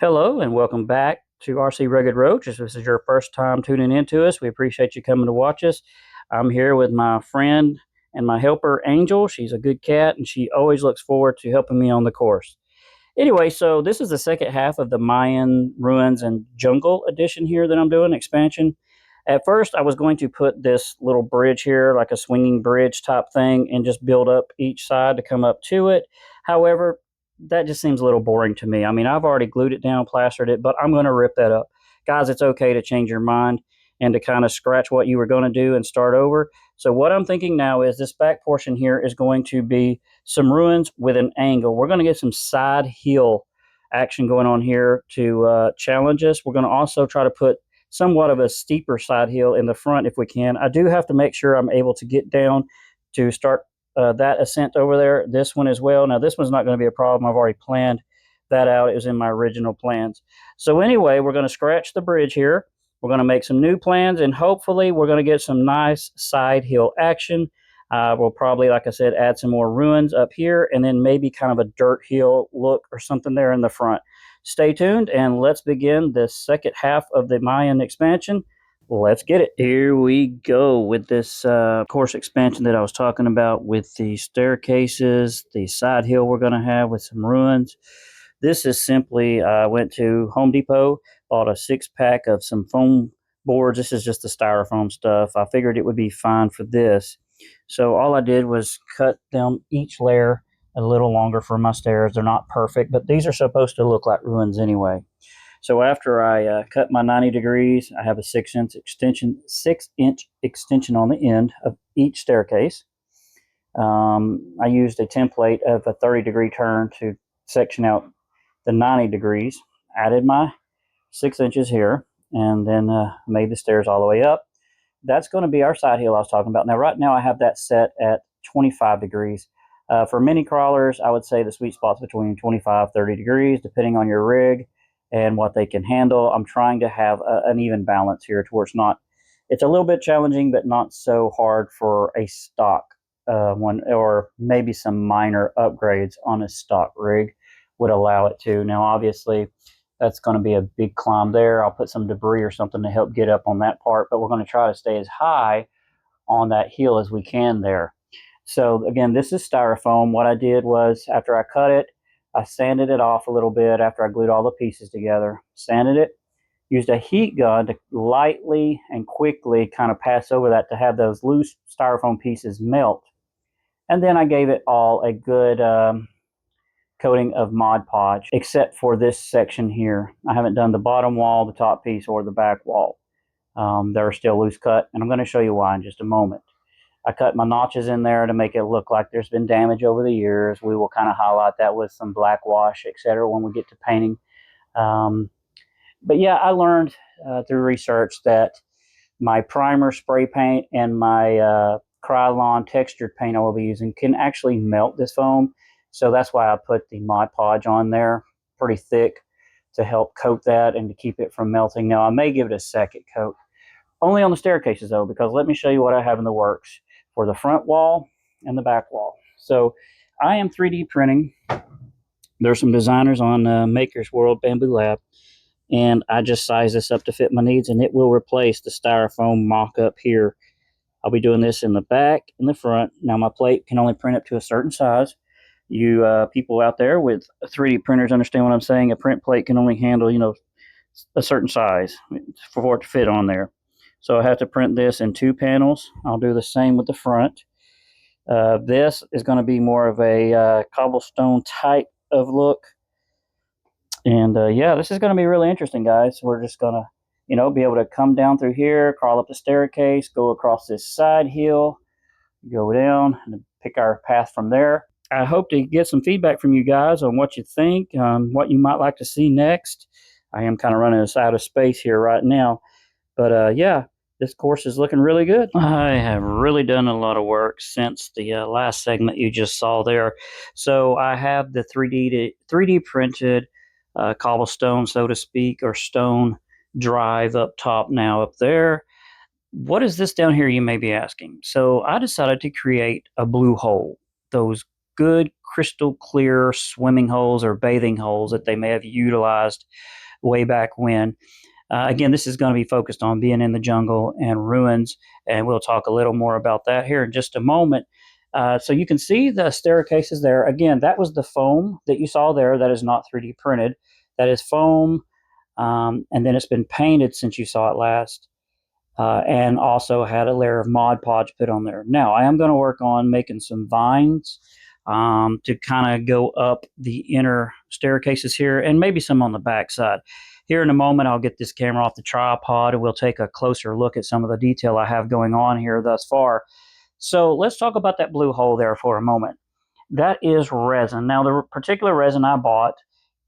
Hello and welcome back to RC Rugged Roach. If this is your first time tuning into us, we appreciate you coming to watch us. I'm here with my friend and my helper, Angel. She's a good cat and she always looks forward to helping me on the course. Anyway, so this is the second half of the Mayan Ruins and Jungle edition here that I'm doing, expansion. At first, I was going to put this little bridge here, like a swinging bridge type thing, and just build up each side to come up to it. However, that just seems a little boring to me. I mean, I've already glued it down, plastered it, but I'm going to rip that up. Guys, it's okay to change your mind and to kind of scratch what you were going to do and start over. So what I'm thinking now is this back portion here is going to be some ruins with an angle. We're going to get some side hill action going on here to challenge us. We're going to also try to put somewhat of a steeper side hill in the front if we can. I do have to make sure I'm able to get down to start that ascent over there. This one as well. Now this one's not going to be a problem. I've already planned that out. It was in my original plans. So anyway, we're going to scratch the bridge here. We're going to make some new plans, and hopefully we're going to get some nice side hill action. We'll probably, like I said, add some more ruins up here, and then maybe kind of a dirt hill look or something there in the front. Stay tuned, and let's begin the second half of the Mayan expansion. Let's get it. Here we go with this course expansion that I was talking about, with the staircases, the side hill we're going to have with some ruins. This is simply, I went to Home Depot, bought a 6-pack of some foam boards. This is just the styrofoam stuff. I figured it would be fine for this. So all I did was cut them each layer a little longer for my stairs. They're not perfect, but these are supposed to look like ruins anyway. So after I cut my 90 degrees, I have a 6-inch extension on the end of each staircase. I used a template of a 30-degree turn to section out the 90 degrees, added my 6 inches here, and then made the stairs all the way up. That's going to be our side hill I was talking about. Now, right now I have that set at 25 degrees. For mini crawlers, I would say the sweet spot's between 25, 30 degrees, depending on your rig and what they can handle. I'm trying to have an even balance here towards it's a little bit challenging, but not so hard for a stock one, or maybe some minor upgrades on a stock rig would allow it to. Now, obviously, that's going to be a big climb there. I'll put some debris or something to help get up on that part, but we're going to try to stay as high on that hill as we can there. So again, this is styrofoam. What I did was, after I cut it, I sanded it off a little bit after I glued all the pieces together, sanded it, used a heat gun to lightly and quickly kind of pass over that to have those loose styrofoam pieces melt. And then I gave it all a good coating of Mod Podge, except for this section here. I haven't done the bottom wall, the top piece, or the back wall. They're still loose cut, and I'm going to show you why in just a moment. I cut my notches in there to make it look like there's been damage over the years. We will kind of highlight that with some black wash, etc., when we get to painting. But yeah, I learned through research that my primer spray paint and my Krylon textured paint I will be using can actually melt this foam. So that's why I put the Mod Podge on there pretty thick to help coat that and to keep it from melting. Now, I may give it a second coat, only on the staircases though, because let me show you what I have in the works for the front wall and the back wall. So I am 3D printing. There's some designers on Maker's World Bamboo Lab, and I just sized this up to fit my needs, and it will replace the styrofoam mock-up here. I'll be doing this in the back and the front. Now, my plate can only print up to a certain size. You people out there with 3D printers understand what I'm saying. A print plate can only handle, a certain size for it to fit on there. So I have to print this in 2 panels. I'll do the same with the front. This is going to be more of a cobblestone type of look. And yeah, this is going to be really interesting, guys. We're just going to, be able to come down through here, crawl up the staircase, go across this side hill, go down, and pick our path from there. I hope to get some feedback from you guys on what you think, what you might like to see next. I am kind of running us out of space here right now. But yeah, this course is looking really good. I have really done a lot of work since the last segment you just saw there. So I have the 3D printed cobblestone, so to speak, or stone drive up top now up there. What is this down here, you may be asking? So I decided to create a blue hole. Those good crystal clear swimming holes or bathing holes that they may have utilized way back when. Again, this is going to be focused on being in the jungle and ruins, and we'll talk a little more about that here in just a moment. So you can see the staircases there. Again, that was the foam that you saw there. That is not 3D printed. That is foam, and then it's been painted since you saw it last, and also had a layer of Mod Podge put on there. Now, I am going to work on making some vines to kind of go up the inner staircases here, and maybe some on the back side. Here in a moment, I'll get this camera off the tripod, and we'll take a closer look at some of the detail I have going on here thus far. So let's talk about that blue hole there for a moment. That is resin. Now, the particular resin I bought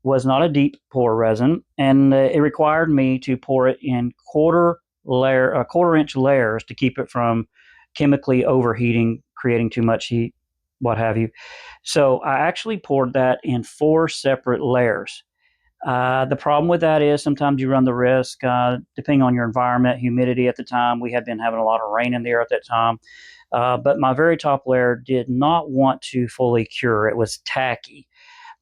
was not a deep pour resin, and it required me to pour it in quarter-inch layers to keep it from chemically overheating, creating too much heat, what have you. So I actually poured that in 4 separate layers. The problem with that is sometimes you run the risk, depending on your environment, humidity at the time. We had been having a lot of rain in the air at that time. But my very top layer did not want to fully cure. It was tacky.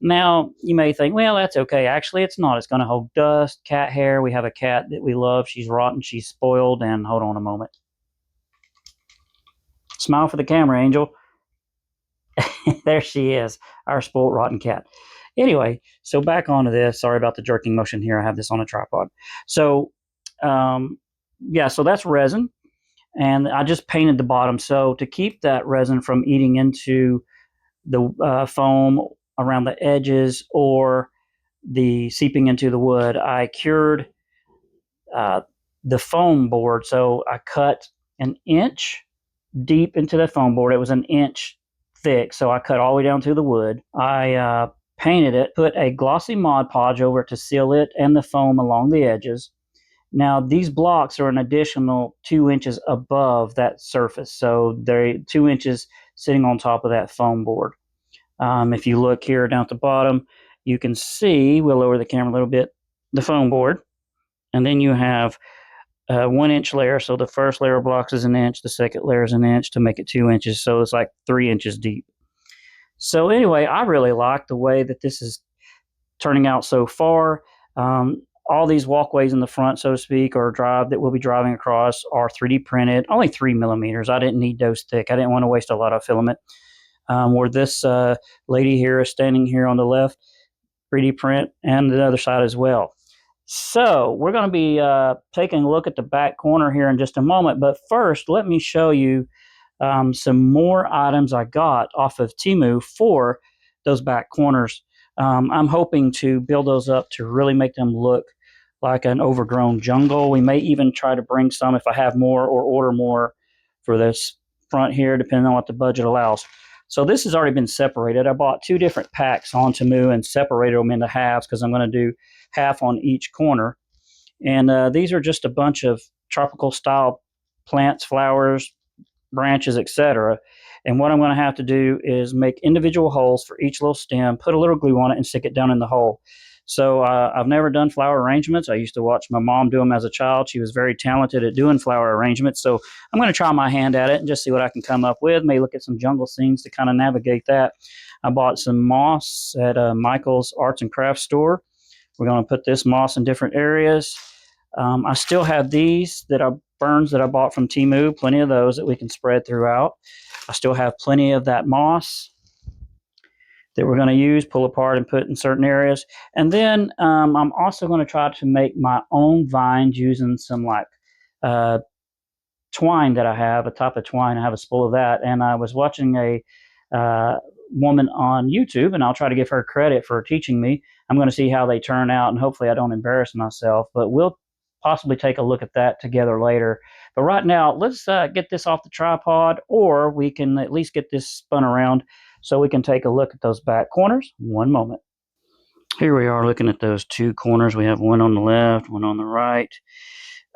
Now, you may think, well, that's okay. Actually, it's not. It's going to hold dust, cat hair. We have a cat that we love. She's rotten. She's spoiled. And hold on a moment. Smile for the camera, Angel. There she is, our spoiled, rotten cat. Anyway, so back onto this. Sorry about the jerking motion here. I have this on a tripod. So, yeah, so that's resin. And I just painted the bottom. So to keep that resin from eating into the foam around the edges or the seeping into the wood, I cured the foam board. So I cut an inch deep into the foam board. It was an inch thick, so I cut all the way down to the wood. I painted it, put a glossy Mod Podge over it to seal it and the foam along the edges. Now, these blocks are an additional 2 inches above that surface, so they're 2 inches sitting on top of that foam board. If you look here down at the bottom, you can see, we'll lower the camera a little bit, the foam board, and then you have a 1 inch layer. So the first layer of blocks is an inch, the second layer is an inch to make it 2 inches, so it's like 3 inches deep. So anyway, I really like the way that this is turning out so far. All these walkways in the front, so to speak, or drive that we'll be driving across are 3D printed, only 3 millimeters. I didn't need those thick. I didn't want to waste a lot of filament. Where this lady here is standing here on the left, 3D print, and the other side as well. So we're going to be taking a look at the back corner here in just a moment. But first, let me show you some more items I got off of Temu for those back corners. I'm hoping to build those up to really make them look like an overgrown jungle. We may even try to bring some if I have more or order more for this front here, depending on what the budget allows. So this has already been separated. I bought 2 different packs on Temu and separated them into halves because I'm going to do half on each corner. And these are just a bunch of tropical style plants, flowers, branches, etc. And what I'm going to have to do is make individual holes for each little stem, put a little glue on it, and stick it down in the hole. So I've never done flower arrangements. I used to watch my mom do them as a child. She was very talented at doing flower arrangements. So I'm going to try my hand at it and just see what I can come up with. Maybe look at some jungle scenes to kind of navigate that. I bought some moss at Michael's Arts and Crafts store. We're going to put this moss in different areas. I still have these that are ferns that I bought from Temu, plenty of those that we can spread throughout. I still have plenty of that moss that we're going to use, pull apart and put in certain areas. And then I'm also going to try to make my own vines using some like twine that I have, a type of twine. I have a spool of that. And I was watching a woman on YouTube, and I'll try to give her credit for teaching me. I'm going to see how they turn out, and hopefully I don't embarrass myself. But we'll possibly take a look at that together later. But right now, let's get this off the tripod, or we can at least get this spun around so we can take a look at those back corners. One moment. Here we are looking at those 2 corners. We have one on the left, one on the right.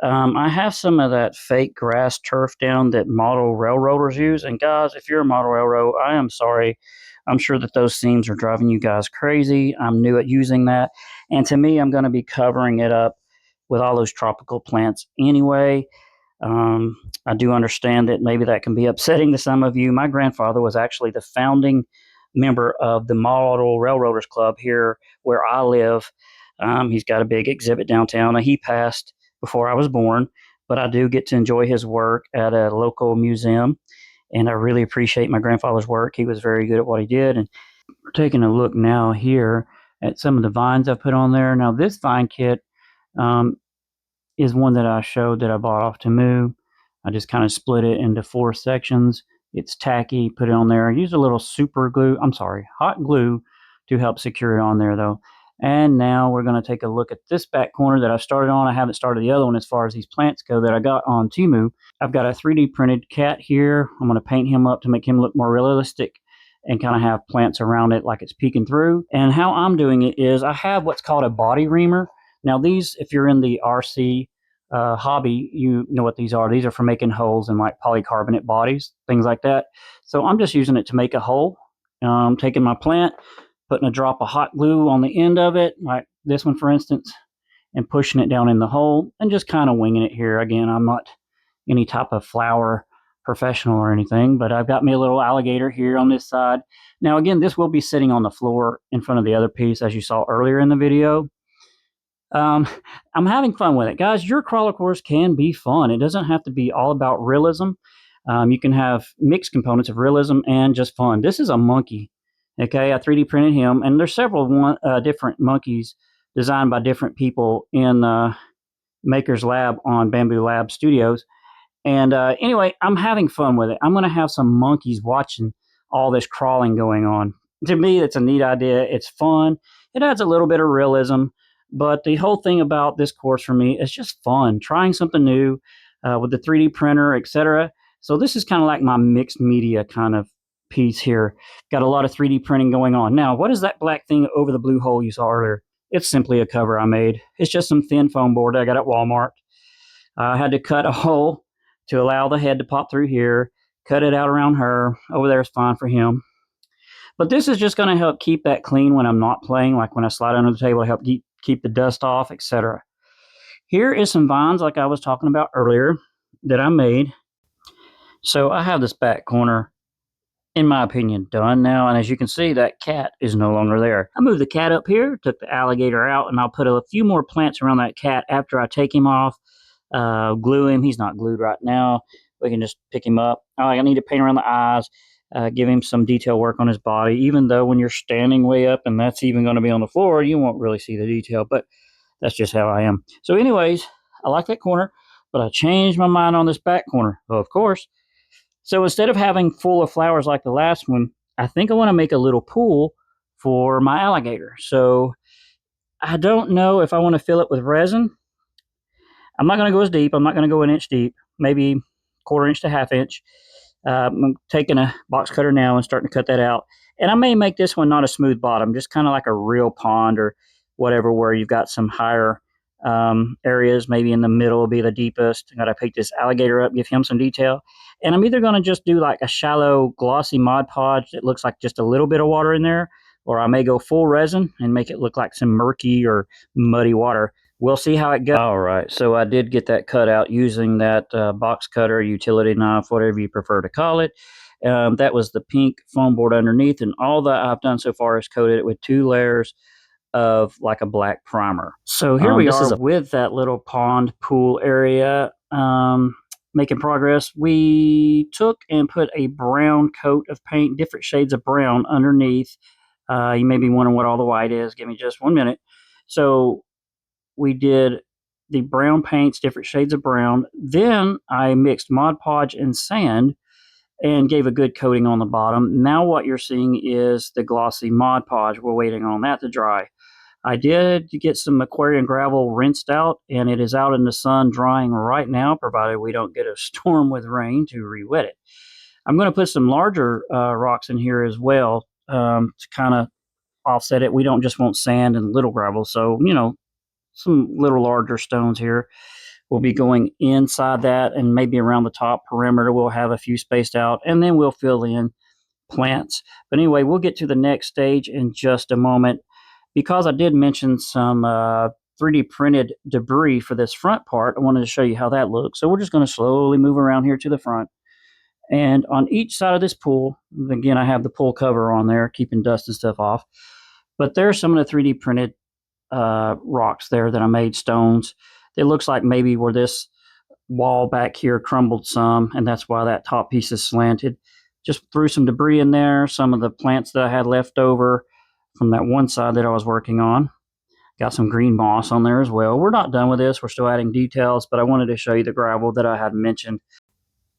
I have some of that fake grass turf down that model railroaders use. And guys, if you're a model railroad, I am sorry. I'm sure that those seams are driving you guys crazy. I'm new at using that. And to me, I'm going to be covering it up with all those tropical plants anyway. I do understand that maybe that can be upsetting to some of you. My grandfather was actually the founding member of the Model Railroaders Club here where I live. He's got a big exhibit downtown. He passed before I was born, but I do get to enjoy his work at a local museum, and I really appreciate my grandfather's work. He was very good at what he did. And we're taking a look now here at some of the vines I put on there. Now, this vine kit is one that I showed that I bought off Temu. I just kind of split it into 4 sections. It's tacky, put it on there. I used a little hot glue to help secure it on there though. And now we're going to take a look at this back corner that I started on. I haven't started the other one as far as these plants go that I got on Temu. I've got a 3D printed cat here. I'm going to paint him up to make him look more realistic and kind of have plants around it like it's peeking through. And how I'm doing it is I have what's called a body reamer. Now these, if you're in the RC hobby, you know what these are. These are for making holes in like polycarbonate bodies, things like that. So I'm just using it to make a hole. Taking my plant, putting a drop of hot glue on the end of it, like this one for instance, and pushing it down in the hole and just kind of winging it here. Again, I'm not any type of flower professional or anything, but I've got me a little alligator here on this side. Now again, this will be sitting on the floor in front of the other piece as you saw earlier in the video. I'm having fun with it. Guys, your acrylic course can be fun. It doesn't have to be all about realism. You can have mixed components of realism and just fun. This is a monkey. Okay, I 3D printed him, and there's several different monkeys designed by different people in Maker's Lab on Bamboo Lab Studios. And anyway, I'm having fun with it. I'm going to have some monkeys watching all this crawling going on. To me, it's a neat idea. It's fun. It adds a little bit of realism. But the whole thing about this course for me is just fun, trying something new with the 3D printer, etc. So this is kind of like my mixed media kind of piece here. Got a lot of 3D printing going on. Now, what is that black thing over the blue hole you saw earlier? It's simply a cover I made. It's just some thin foam board I got at Walmart. I had to cut a hole to allow the head to pop through here, cut it out around her. Over there is fine for him. But this is just going to help keep that clean when I'm not playing, like when I slide under the table to help keep the dust off, etc. Here is some vines like I was talking about earlier that I made. So I have this back corner, in my opinion, done now. And as you can see, that cat is no longer there. I moved the cat up here, took the alligator out, and I'll put a few more plants around that cat after I take him off, glue him. He's not glued right now. We can just pick him up. I need to paint around the eyes. Give him some detail work on his body, even though when you're standing way up and that's even going to be on the floor, you won't really see the detail, but that's just how I am. So anyways, I like that corner, but I changed my mind on this back corner, of course. So instead of having full of flowers like the last one, I think I want to make a little pool for my alligator. So I don't know if I want to fill it with resin. I'm not going to go as deep. I'm not going to go an inch deep, maybe 1/4 inch to 1/2 inch. I'm taking a box cutter now and starting to cut that out. And I may make this one not a smooth bottom, just kind of like a real pond or whatever, where you've got some higher areas. Maybe in the middle will be the deepest. I got to pick this alligator up, give him some detail. And I'm either going to just do like a shallow glossy Mod Podge that looks like just a little bit of water in there, or I may go full resin and make it look like some murky or muddy water. We'll see how it goes. All right, so I did get that cut out using that box cutter, utility knife, whatever you prefer to call it. That was the pink foam board underneath, and all that I've done so far is coated it with 2 layers of like a black primer. So here we are with that little pond pool area, making progress. We took and put a brown coat of paint, different shades of brown underneath. You may be wondering what all the white is. Give me just 1 minute. So we did the brown paints, different shades of brown. Then I mixed Mod Podge and sand and gave a good coating on the bottom. Now what you're seeing is the glossy Mod Podge. We're waiting on that to dry. I did get some aquarium gravel rinsed out, and it is out in the sun drying right now, provided we don't get a storm with rain to re-wet it. I'm going to put some larger rocks in here as well to kind of offset it. We don't just want sand and little gravel, so, you know, some little larger stones here will be going inside that, and maybe around the top perimeter we'll have a few spaced out, and then we'll fill in plants. But anyway, we'll get to the next stage in just a moment. Because I did mention some 3D printed debris for this front part, I wanted to show you how that looks. So we're just going to slowly move around here to the front And on each side of this pool, again, I have the pool cover on there, keeping dust and stuff off. But there's some of the 3D printed rocks there that I made, stones. It looks like maybe where this wall back here crumbled some, and that's why that top piece is slanted. Just threw some debris in there, some of the plants that I had left over from that one side that I was working on. Got some green moss on there as well. We're not done with this. We're still adding details, but I wanted to show you the gravel that I had mentioned.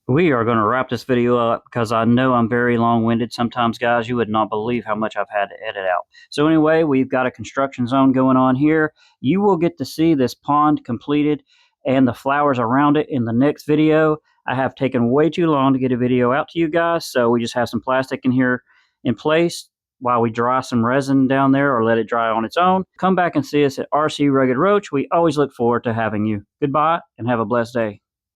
We are going to wrap this video up because I know I'm very long-winded sometimes, guys. You would not believe how much I've had to edit out. So anyway, we've got a construction zone going on here. You will get to see this pond completed and the flowers around it in the next video. I have taken way too long to get a video out to you guys, so we just have some plastic in here in place while we dry some resin down there or let it dry on its own. Come back and see us at RC Rugged Roach. We always look forward to having you. Goodbye and have a blessed day.